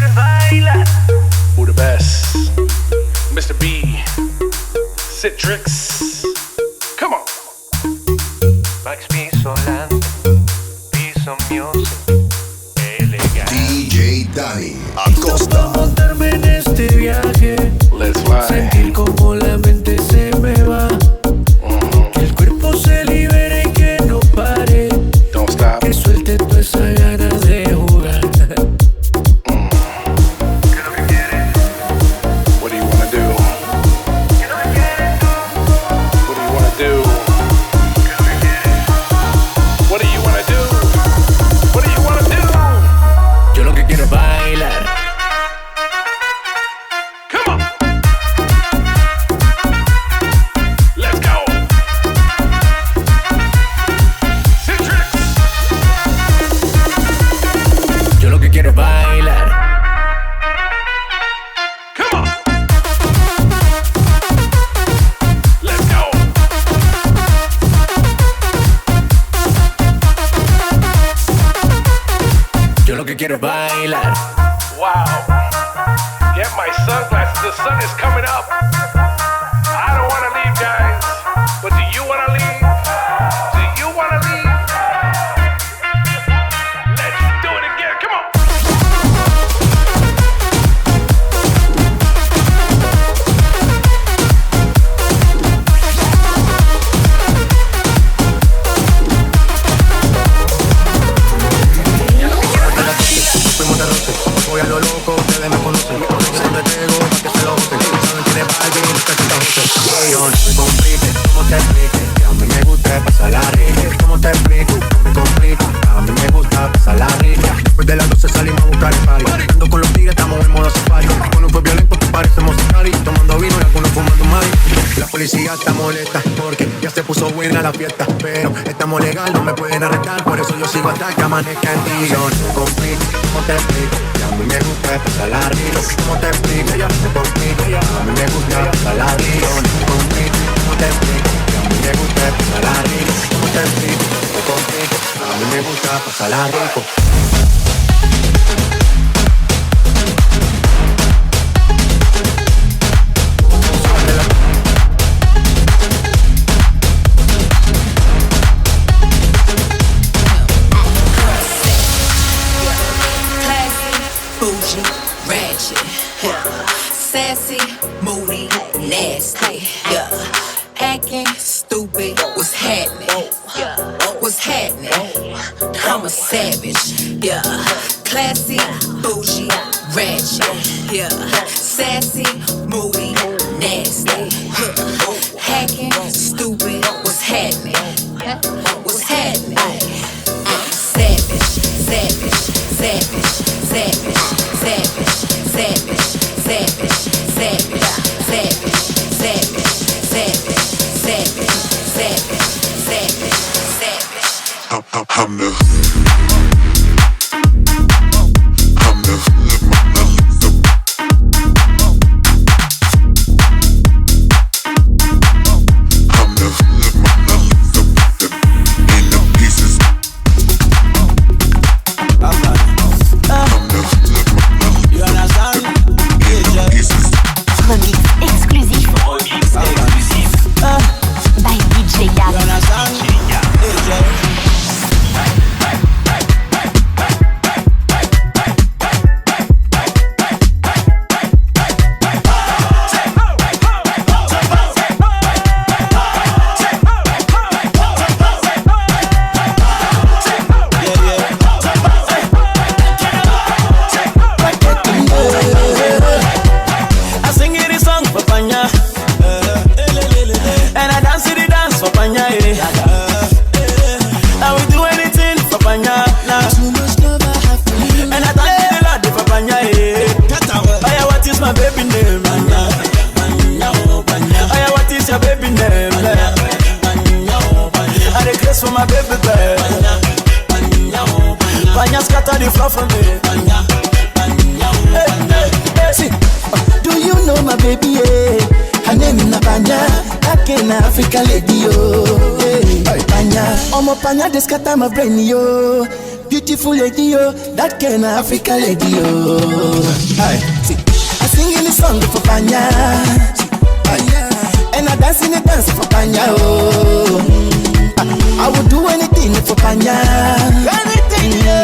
quieres bailar. Who the best? Mr. B, Citrix. Come on. Max Pisolante, Piso Music, elegante. DJ Dani Acosta. Montarme en este viaje, Let's fly. sentir como la mente se me va, que el cuerpo se libere y que no pare, Don't stop. que suelte toda esa ganas de jugar. ¿Qué es lo que quieres? What do you wanna do? ¿Qué es lo que quieres tú? What do you wanna do? ¿Qué es lo que quieres? What do you wanna do? What do you wanna do? Yo lo que quiero es bailar. Come on. Let's go. Citrix. Yo lo que quiero es bailar. Come on. Let's go. Yo lo que quiero es bailar. Wow. Get my sunglasses. The sun is coming up. I don't want to leave, guys. But do you want to leave? Do you want to leave? Let's do it again. Come on. Fuimos de roce, voy a lo loco, ustedes me conocen. Siempre tengo pa' que se lo gocen. Saben quién es Barbie, no te sientas José. Yo no me complique, ¿cómo te explique? Que a mí me gusta pasarla rica. ¿Cómo te explico? No me complique, a mí me gusta pasarla rica. Después de las 12 salimos a buscar el party. Ando con los tigres, estamos en modo safari. Con un fue violento que parecemos safari. Tomando vino y algunos fumando mari. La policía está molesta porque ya se puso buena la fiesta. Pero estamos legal, no me pueden arrestar. Por eso yo sigo hasta que amanezca en ti. Yo no me complique, ¿cómo te explico? Que a mí me gusta pasarla rica. ¿Cómo te explico? Ya me complico. A mí me gusta pasarla rica. Yo no me complico, ¿cómo te explico? Que a mí me gusta pasarla rica. ¿Cómo te explico? Me complico. A mí me gusta pasarla rico. Bougie, ratchet, sassy, moody, nasty, yeah. Acting stupid, what's happening? What's happening? I'm a savage, yeah. Classy, bougie, ratchet, yeah. Sassy, moody, nasty, hacking, stupid, what's happening? What's happening? Savage, savage, savage, savage, savage, savage, savage, savage, savage, savage, savage, savage, savage, savage, savage. I'm the by DJ Dani. scatter the floor for me. See, do you know my baby? Her name is Panya, back in Africa lady, yo. Panya, Panya, they scatter my brain, yo. Beauty beautiful lady, oh, that kind of African lady, oh. Aye, see, I sing in the song for Panya, and I dance in the dance for Panya, oh. I would do anything for Panya, anything, yeah.